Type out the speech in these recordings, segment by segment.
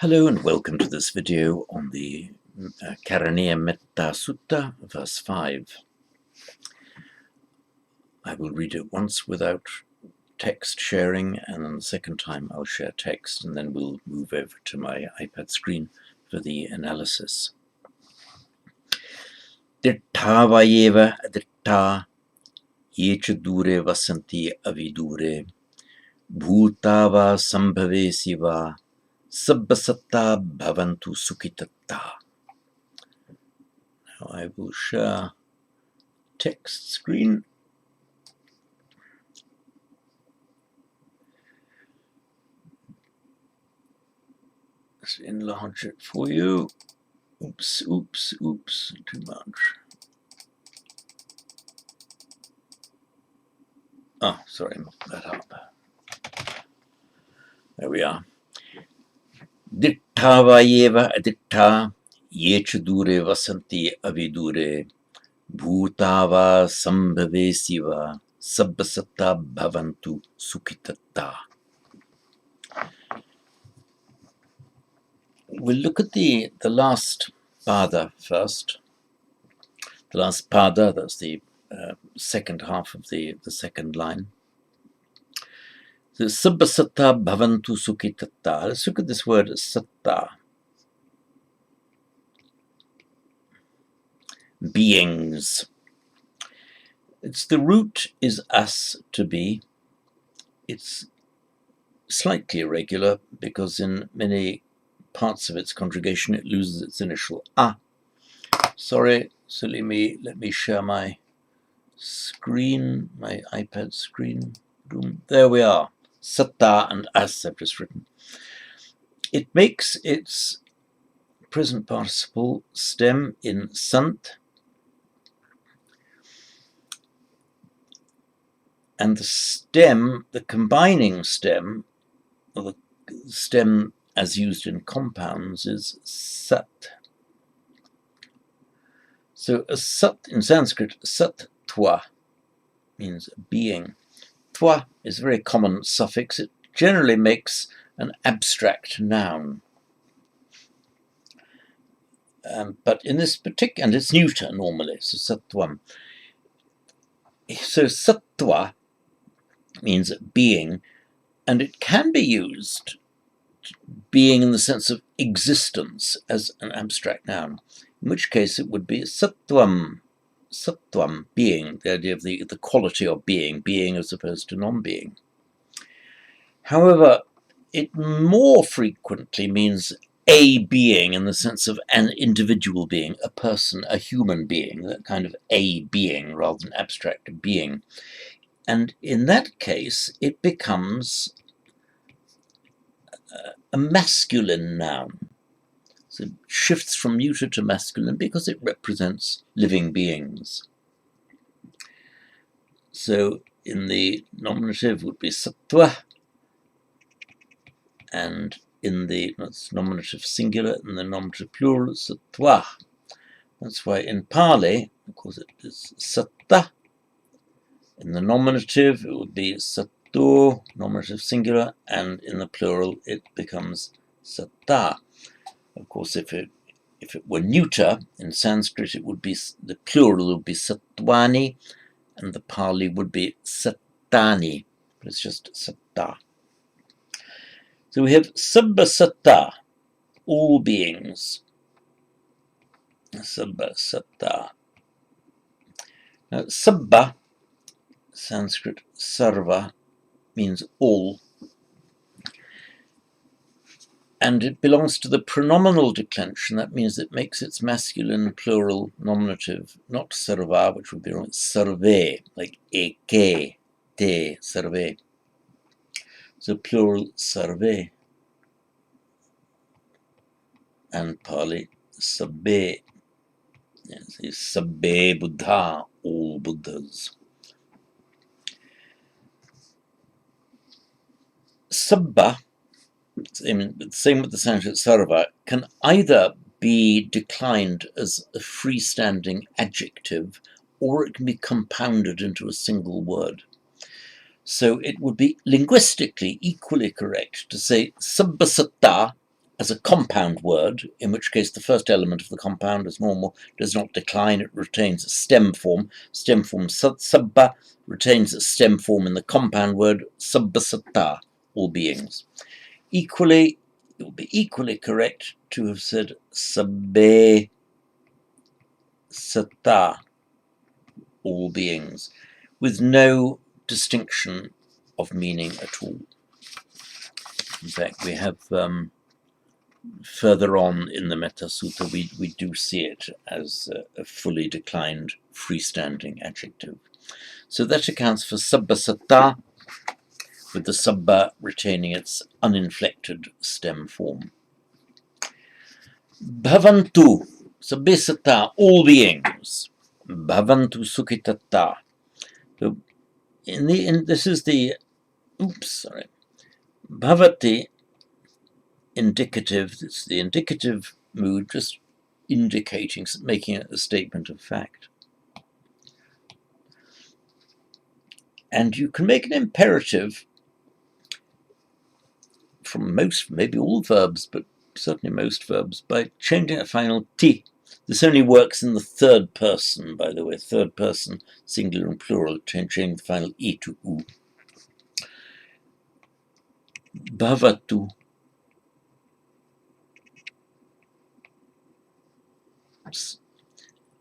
Hello and welcome to this video on the Metta Sutta, verse 5. I will read it once without text sharing, and then the second time I'll share text, and then we'll move over to my iPad screen for the analysis. Dittha vayeva adittha yecha dure vasanti avidure bhuta va sambhavesi va sabbasatta bhavantu sukhitatta. Now I will share text screen. Let's enlarge it for you. Oops, too much. Oh, sorry, knock that up. There we are. Dittha vayeva adittha yecha dure vasanti avidure bhuta va sambhavesi va sabbasatta bhavantu sukhitatta. We'll look at the last pada first. The last pada, that's the second half of the second line. So, sabbasatta bhavantu sukhitatta. Let's look at this word satta. Beings. The root is as, to be. It's slightly irregular because in many parts of its conjugation it loses its initial a. Sorry, silly me. Let me share my screen, my iPad screen. There we are. Satta and as I've just written. It makes its present participle stem in sant, and the stem, the combining stem, or the stem as used in compounds, is sat. So a sat in Sanskrit, sat twa, means being. Twa is a very common suffix. It generally makes an abstract noun. But in this particular, and it's neuter normally, so sattvam. So sattva means being, and it can be used being in the sense of existence as an abstract noun, in which case it would be sattvam, being, the idea of the quality of being as opposed to non-being. However, it more frequently means a being in the sense of an individual being, a person, a human being, that kind of a being rather than abstract being. And in that case, it becomes a masculine noun. So it shifts from neuter to masculine because it represents living beings. So in the nominative would be sattva, and in the nominative singular, in the nominative plural, sattva. That's why in Pali, of course, it is satta. In the nominative, it would be sattu, nominative singular, and in the plural, it becomes satta. Of course, if it were neuter in Sanskrit, it would be the plural would be sattwani, and the Pali would be sattani. But it's just satta. So we have sabbasatta, all beings. Sabbasatta. Now, sabba, Sanskrit sarva, means all, and it belongs to the pronominal declension. That means it makes its masculine plural nominative, not sarva, which would be wrong, sarve, like eke, te, sarve. So plural sarve, and Pali sabbe. Yes, sabbe buddha, all Buddhas. Sabba, same with the Sanskrit sarva, can either be declined as a freestanding adjective, or it can be compounded into a single word. So it would be linguistically equally correct to say sabbasatta as a compound word, in which case the first element of the compound, as normal, does not decline, it retains a stem form. Stem form sabba retains a stem form in the compound word sabba satta, all beings. Equally, it would be equally correct to have said sabbe satta, all beings, with no distinction of meaning at all. In fact, we have further on in the Metta Sutta, we do see it as a fully declined freestanding adjective. So that accounts for sabba satta, with the sabba retaining its uninflected stem form. Bhavantu, sabbe satta, all beings. Bhavantu sukhitatta. So this is the, bhavati indicative, it's the indicative mood, just indicating, making it a statement of fact. And you can make an imperative from most, maybe all verbs, but certainly most verbs, by changing a final ti. This only works in the third person, by the way, third person, singular and plural, changing the final e to u. Bhavatu.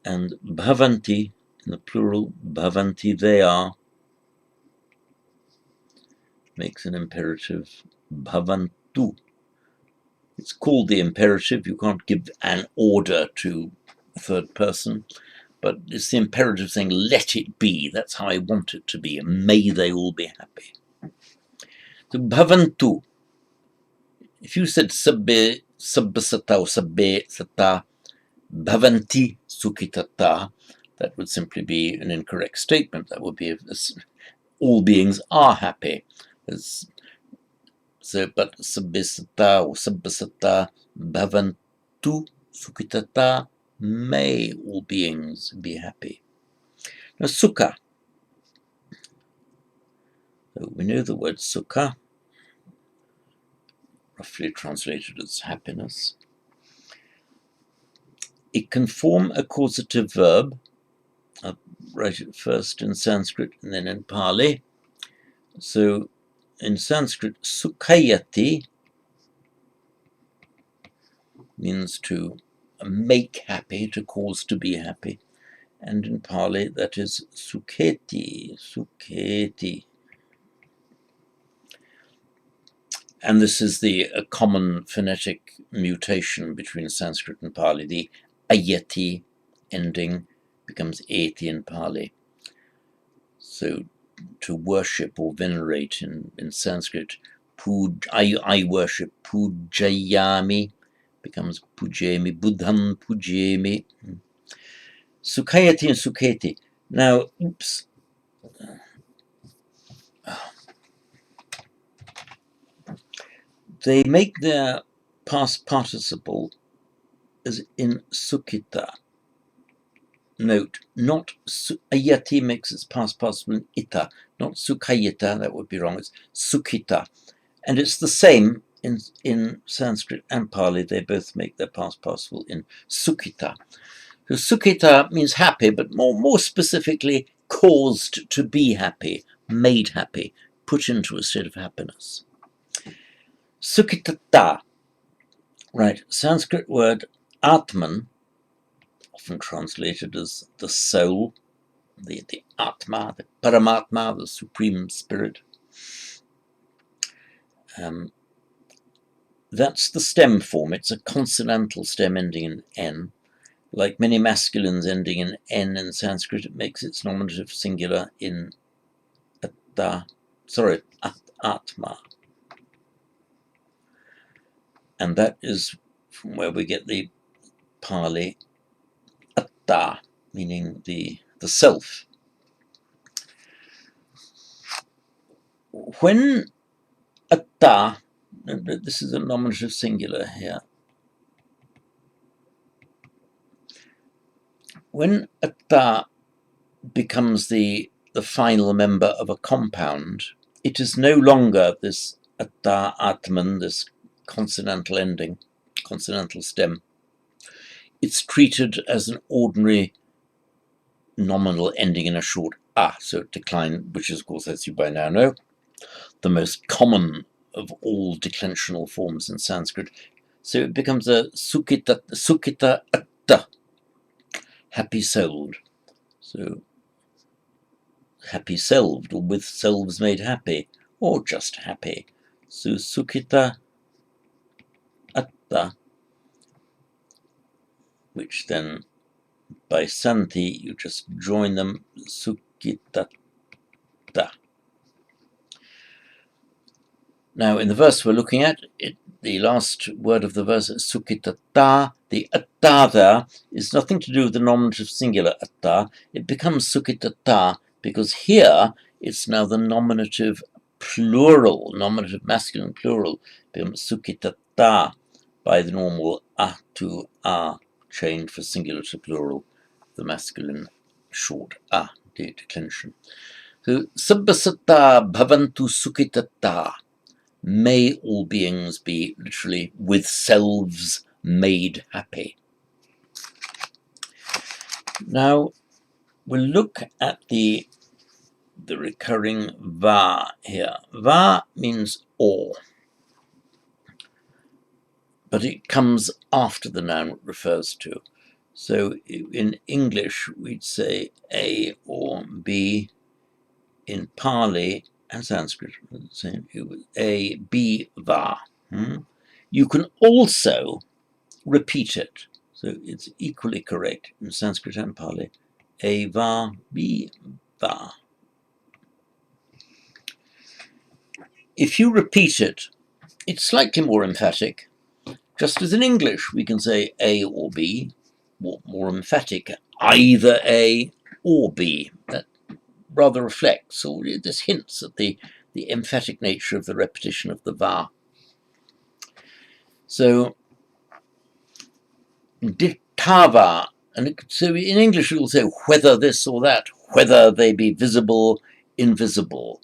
And bhavanti, in the plural, bhavanti, they are, makes an imperative bhavantu. It's called the imperative. You can't give an order to a third person, but it's the imperative saying, let it be. That's how I want it to be, and may they all be happy. So bhavantu. If you said sabbe satta or sabbe satta bhavanti sukhitatta, that would simply be an incorrect statement. That would be all beings are happy. So, but sabbe satta or sabba satta bhavantu sukhitatta, may all beings be happy. Now, sukha. So we know the word sukha, roughly translated as happiness. It can form a causative verb. I'll write it first in Sanskrit and then in Pali. So in Sanskrit, sukhayati means to make happy, to cause to be happy. And in Pali, that is sukheti, sukheti. And this is a common phonetic mutation between Sanskrit and Pali. The ayati ending becomes eti in Pali. So to worship or venerate in Sanskrit, I worship, pujayami becomes pujemi, buddham pujemi. Sukhayati and sukheti. Now, they make their past participle as in sukhita. Note, not ayati makes its past participle in ita, not sukhayita, that would be wrong, it's sukhita. And it's the same in Sanskrit and Pali, they both make their past participle in sukhita. So sukhita means happy, but more specifically, caused to be happy, made happy, put into a state of happiness. Sukhitatta, right, Sanskrit word atman, often translated as the soul, the atma, the paramatma, the supreme spirit. That's the stem form. It's a consonantal stem ending in n. Like many masculines ending in n in Sanskrit, it makes its nominative singular in atma. And that is from where we get the Pali atta, meaning the self. When atta, this is a nominative singular here. When atta becomes the final member of a compound, it is no longer this atta atman, this consonantal ending, consonantal stem, it's treated as an ordinary nominal ending in a short a, so it decline, which is, of course, as you by now know, the most common of all declensional forms in Sanskrit. So it becomes a sukhita atta, happy-souled. So happy-selved, or with selves made happy, or just happy. So sukhita atta, which then by santi you just join them, sukhita. Now, in the verse we're looking at, the last word of the verse is sukhitata. The atta there is nothing to do with the nominative singular atta. It becomes sukhitata because here it's now the nominative plural, nominative masculine plural, becomes sukhitata by the normal a to a change for singular to plural, the masculine short a, the declension. So, sabbasata bhavantu sukhitata. May all beings be literally with selves made happy. Now we'll look at the recurring va here. Va means or, but it comes after the noun it refers to. So in English we'd say A or B. In Pali and Sanskrit, A, B, va. You can also repeat it. So it's equally correct in Sanskrit and Pali. A, va, B, va. If you repeat it, it's slightly more emphatic. Just as in English, we can say A or B, more emphatic, either A or B. That rather reflects, or this hints at the emphatic nature of the repetition of the va. So, dittava, and so in English you'll say whether this or that, whether they be visible, invisible,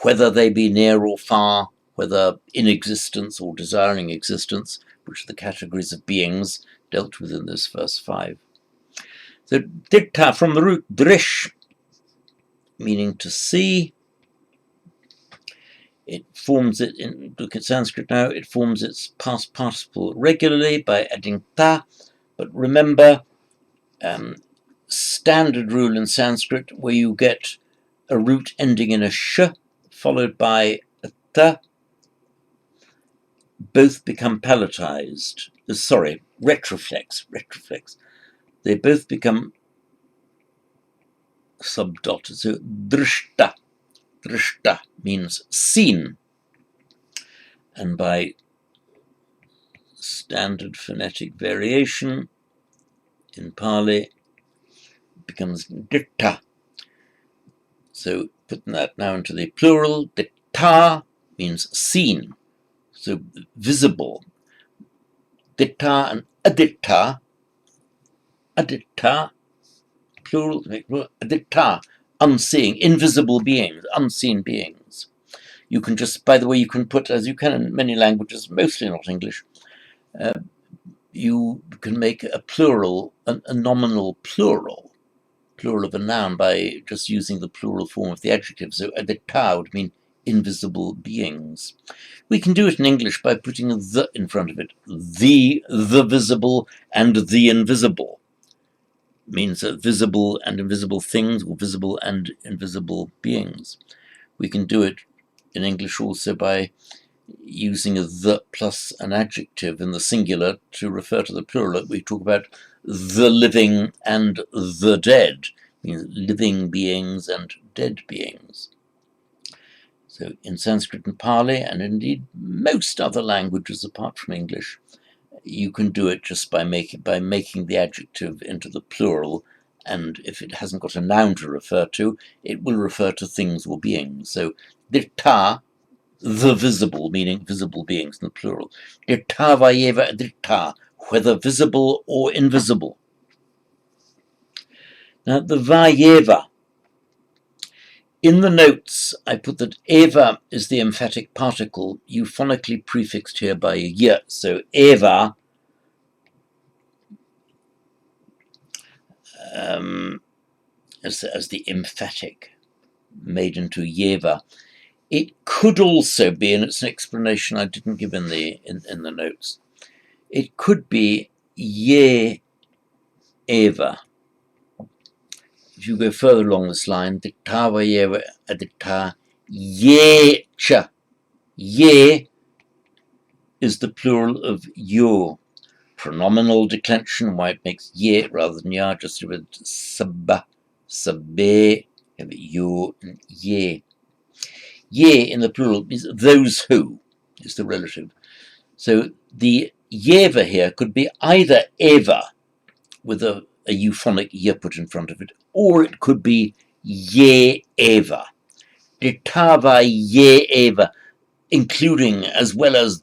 whether they be near or far, whether in existence or desiring existence, which are the categories of beings dealt with in this verse 5. So, ditta, from the root drish, meaning to see. It forms it, look at Sanskrit now, it forms its past participle regularly by adding ta, but remember, standard rule in Sanskrit where you get a root ending in a sh followed by a ta, both become palatized, retroflex. They both become subdotted, so drishta. Drishta means seen, and by standard phonetic variation in Pali it becomes ditta. So putting that now into the plural, ditta means seen, so visible. Ditta and aditta, plural, aditta, unseeing, invisible beings, unseen beings. You can just, by the way, you can put, as you can in many languages, mostly not English, you can make a plural, a nominal plural of a noun by just using the plural form of the adjective. So aditta would mean invisible beings. We can do it in English by putting the in front of it. The visible and the invisible means visible and invisible things, or visible and invisible beings. We can do it in English also by using a the plus an adjective in the singular to refer to the plural. We talk about the living and the dead, means living beings and dead beings. So in Sanskrit and Pali, and indeed most other languages apart from English, you can do it just by making the adjective into the plural, and if it hasn't got a noun to refer to, it will refer to things or beings. So ditta, the visible, meaning visible beings in the plural. Ditta vayeva ditta, whether visible or invisible. Now the vayeva, in the notes I put that eva is the emphatic particle euphonically prefixed here by a y, so eva as the emphatic made into yeva. It could also be, and it's an explanation I didn't give in the notes, it could be ye eva. If you go further along this line, diktava yeva adikta ye cha. Ye is the plural of yo. Pronominal declension, why it makes ye rather than ya, just with sabba, sabbe, yo, and ye. Ye in the plural means those who is the relative. So the yeva here could be either eva with a euphonic ye put in front of it, or it could be ye eva. Ditava ye eva, including as well as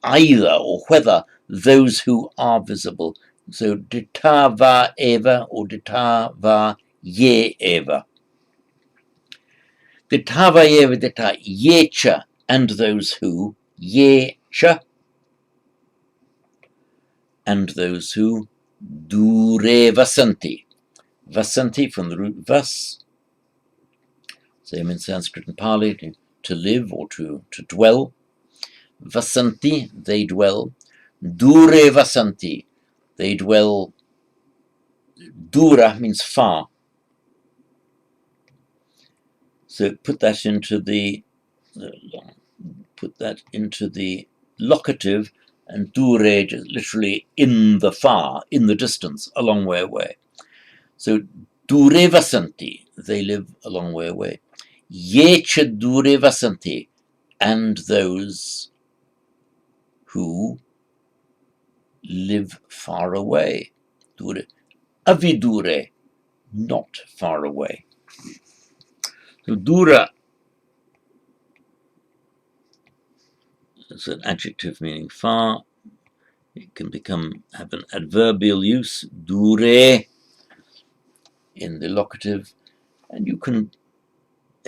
either or whether those who are visible. So ditava eva or ditava ye eva. Ditava eva dita yecha, and those who, yecha, and those who dure vasanti. Vasanti from the root vas, same in Sanskrit and Pali, to live or to dwell. Vasanti, they dwell. Dure vasanti, they dwell. Dura means far. So put that into the locative, and dure literally in the far, in the distance, a long way away. So dure vasanti, they live a long way away. Yecha dure vasanti, and those who live far away. Dure. Avidure, not far away. So dura is an adjective meaning far. It can have an adverbial use, dure, in the locative, and you can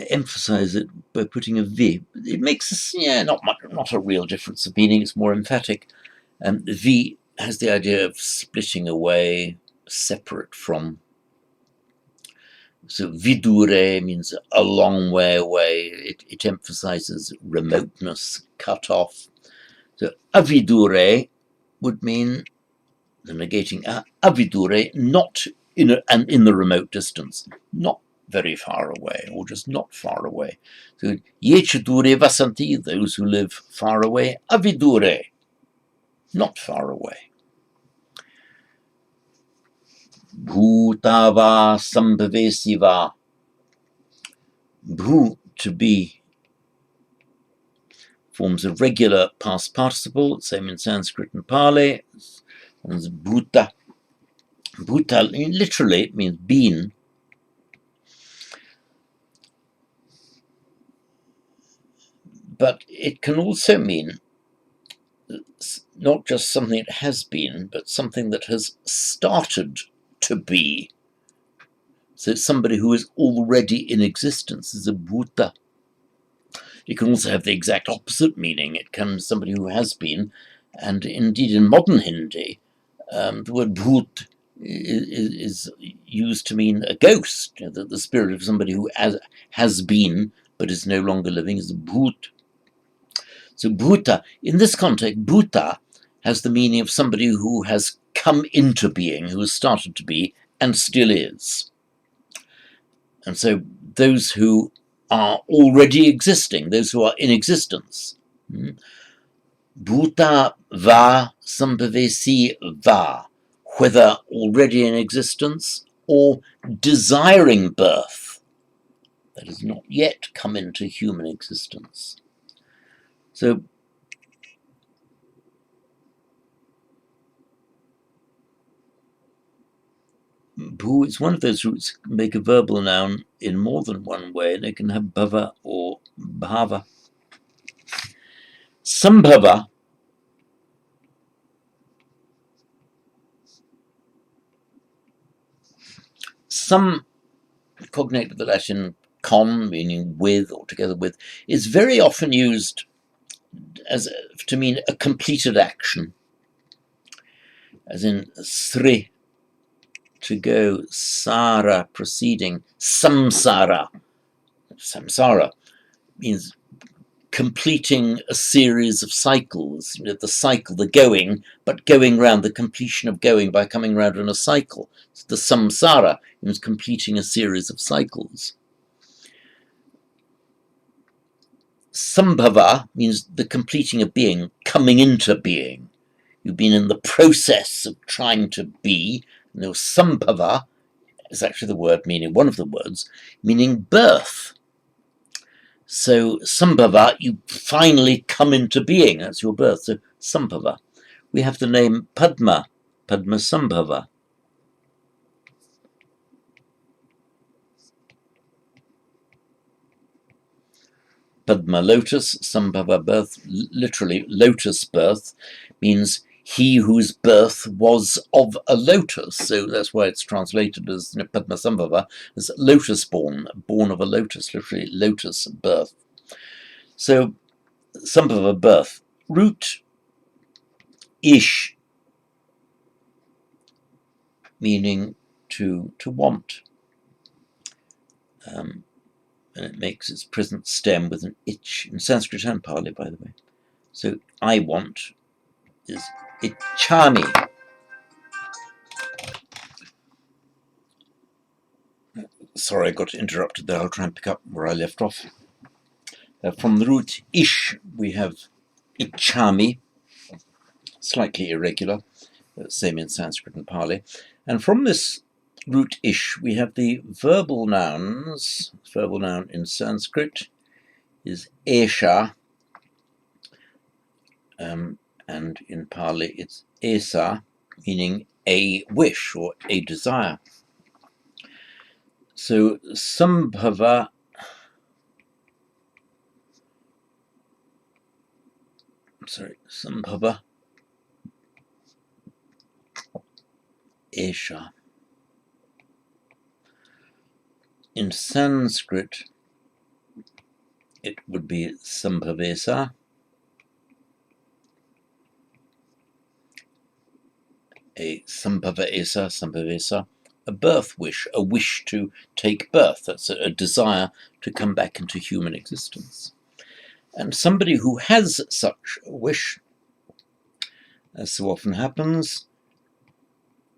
emphasize it by putting a v. It makes not a real difference of meaning. It's more emphatic. V has the idea of splitting away, separate from. So vidure means a long way away. It emphasizes remoteness, cut off. So avidure would mean the negating avidure, not in the remote distance, not very far away, or just not far away. So yechadure vasanti, those who live far away, avidure, not far away. Bhutava sambhavesiva. Bhu, to be, forms a regular past participle, same in Sanskrit and Pali. And bhuta. Bhuta literally means been. But it can also mean not just something that has been, but something that has started to be. So somebody who is already in existence is a bhuta. It can also have the exact opposite meaning. It can be somebody who has been, and indeed in modern Hindi, the word bhut is used to mean a ghost. The spirit of somebody who has been but is no longer living is a bhut. So bhuta, in this context, bhuta has the meaning of somebody who has come into being, who has started to be, and still is. And so those who are already existing, those who are in existence. Bhuta va sambhavesi va, whether already in existence or desiring birth, that has not yet come into human existence. So bhu is one of those roots that can make a verbal noun in more than one way, and it can have bhava or bhava. Sambhava some cognate with the Latin con, meaning with or together with, is very often used to mean a completed action, as in sri, to go, sara, proceeding, samsara. Samsara means completing a series of cycles, the cycle, the going, but going round, the completion of going by coming round in a cycle. So the samsara means completing a series of cycles. Sambhava means the completing of being, coming into being. You've been in the process of trying to be. No, sambhava is actually the word meaning, one of the words, meaning birth. So sambhava, you finally come into being, that's your birth, so sambhava. We have the name Padma, Padma Sambhava. Padma, lotus, Sambhava, birth, literally lotus birth, means he whose birth was of a lotus. So that's why it's translated as Padma Sambhava, as lotus born, born of a lotus, literally lotus birth. So Sambhava, birth. Root, ish, meaning to want. And it makes its present stem with an ich, in Sanskrit and Pali, by the way. So I want is ichchami. Sorry, I got interrupted there. I'll try and pick up where I left off. From the root ish, we have ichchami, slightly irregular, same in Sanskrit and Pali. And from this root ish, we have the verbal nouns. Verbal noun in Sanskrit is esha, and in Pali it's esa, meaning a wish or a desire. So sambhava, sambhava, esha. In Sanskrit, it would be sambhavesa. A sambhavesa, a birth wish, a wish to take birth. That's a desire to come back into human existence. And somebody who has such a wish, as so often happens,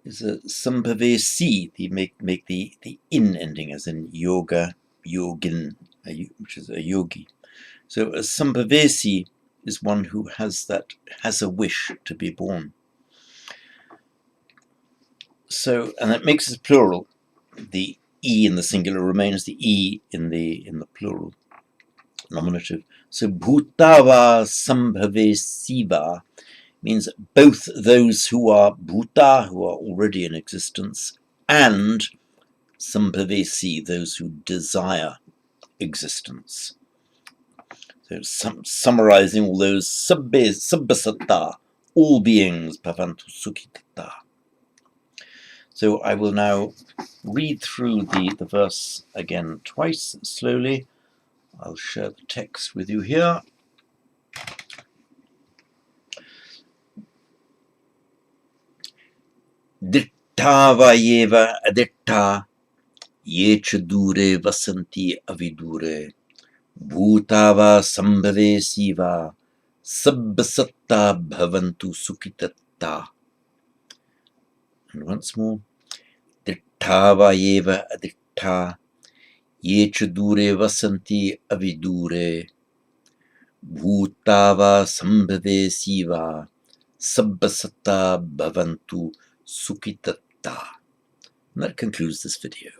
is a sambhavesi. They make the in ending, as in yoga, yogin, which is a yogi. So a sambhavesi is one who has a wish to be born. So, and that makes it plural. The e in the singular remains the e in the plural nominative. So bhutava sambhavesiva means both those who are bhuta, who are already in existence, and sambhavesi, those who desire existence. So summarizing all those sabbasatta, all beings, bhavantu sukhita. So I will now read through the verse again twice, slowly. I'll share the text with you here. Ditta vayeva aditta yecha dure vasanti avidure bhutava sambhave siva sabbasatta bhavantu sukhitatta. And once more. Dittava eva aditta yecha dure vasanti avidure bhutava sambhave siva sabbasatta bhavantu sukhitatta. And that concludes this video.